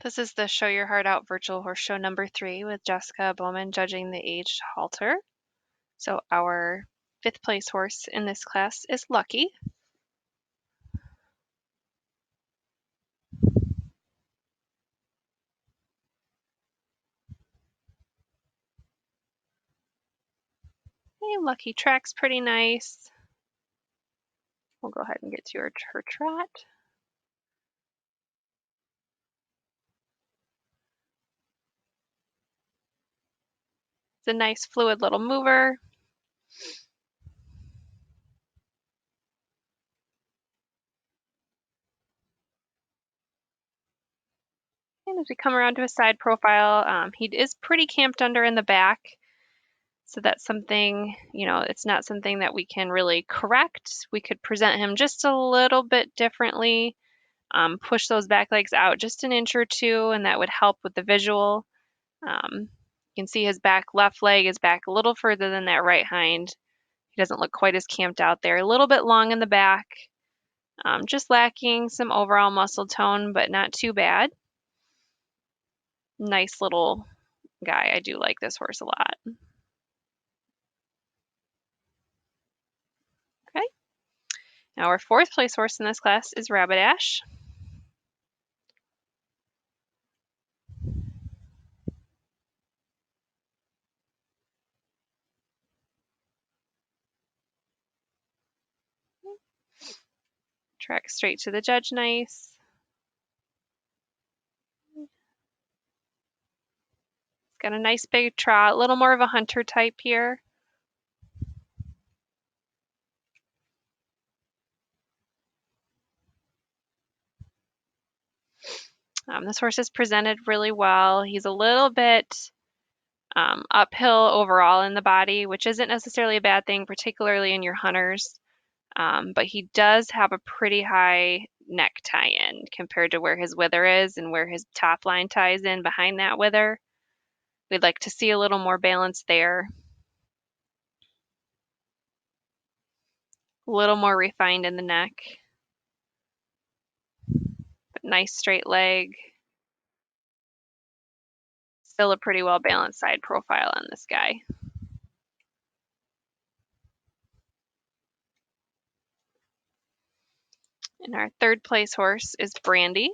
This is the Show Your Heart Out virtual horse show number 3 with Jessica Bowman judging the aged halter. So our 5th place horse in this class is Lucky. Hey, Lucky tracks pretty nice. We'll go ahead and get to her trot. It's a nice fluid little mover. And as we come around to his side profile, he is pretty camped under in the back. So that's something, it's not something that we can really correct. We could present him just a little bit differently, push those back legs out just an inch or two, and that would help with the visual. You can see his left leg is back a little further than that right hind. He doesn't look quite as camped out there. A little bit long in the back, just lacking some overall muscle tone, but not too bad. Nice little guy. I do like this horse a lot. Okay. Now our 4th place horse in this class is Rabbitash. Track straight to the judge nice. Got a nice big trot, a little more of a hunter type here. This horse is presented really well. He's a little bit uphill overall in the body, which isn't necessarily a bad thing, particularly in your hunters. But he does have a pretty high neck tie-in compared to where his wither is and where his top line ties in behind that wither. We'd like to see a little more balance there. A little more refined in the neck. But nice straight leg. Still a pretty well balanced side profile on this guy. And our 3rd place horse is Brandy.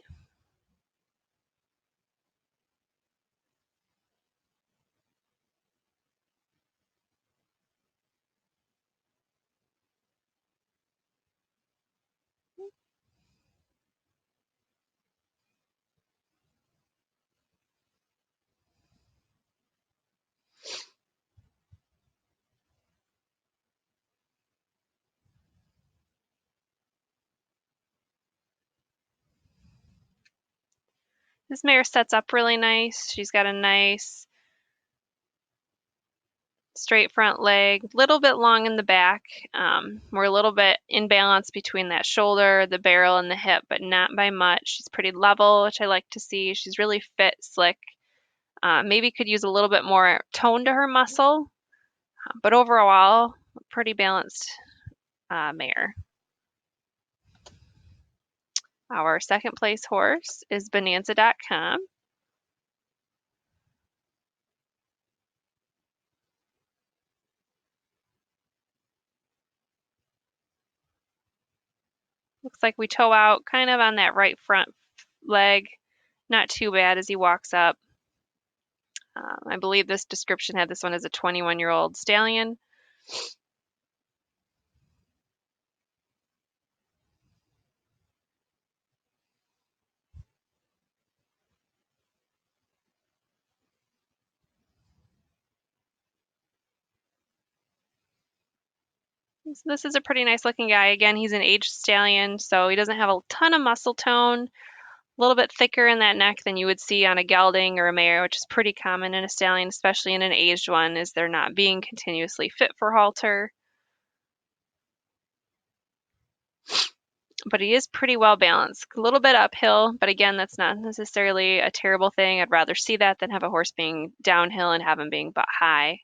This mare sets up really nice. She's got a nice straight front leg, a little bit long in the back. We're a little bit in balance between that shoulder, the barrel, and the hip, but not by much. She's pretty level, which I like to see. She's really fit, slick. Maybe could use a little bit more tone to her muscle, but overall, pretty balanced mare. Our 2nd place horse is Bonanza.com. Looks like we toe out kind of on that right front leg. Not too bad as he walks up. I believe this description had this one as a 21-year-old stallion. So this is a pretty nice looking guy. Again, he's an aged stallion, so he doesn't have a ton of muscle tone. A little bit thicker in that neck than you would see on a gelding or a mare, which is pretty common in a stallion, especially in an aged one, is they're not being continuously fit for halter. But he is pretty well balanced. A little bit uphill, but again, that's not necessarily a terrible thing. I'd rather see that than have a horse being downhill and have him being butt high.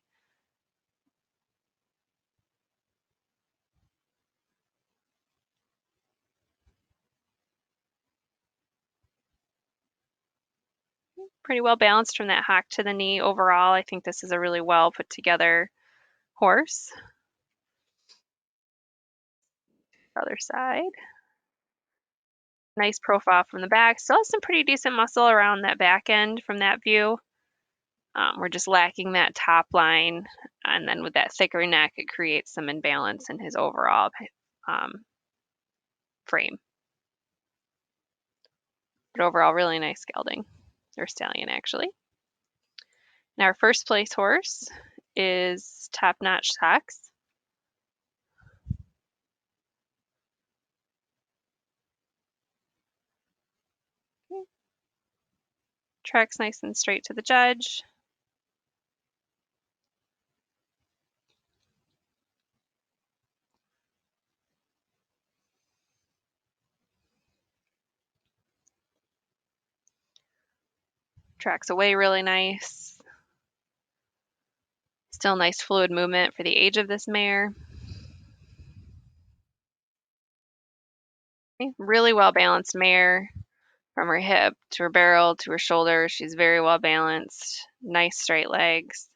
Pretty well balanced from that hock to the knee overall. I think this is a really well put together horse. Other side. Nice profile from the back. Still has some pretty decent muscle around that back end from that view. We're just lacking that top line, and then with that thicker neck, it creates some imbalance in his overall frame. But overall, really nice gelding, or stallion actually. Now our first place horse is Top Notch Socks. Tracks nice and straight to the judge. Tracks away really nice. Still nice fluid movement for the age of this mare. Really well balanced mare from her hip to her barrel to her shoulder. She's very well balanced. Nice straight legs.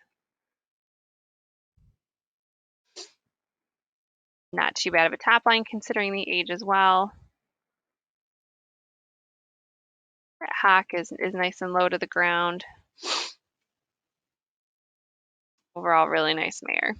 Not too bad of a top line considering the age as well. That hock is nice and low to the ground. Overall, really nice mare.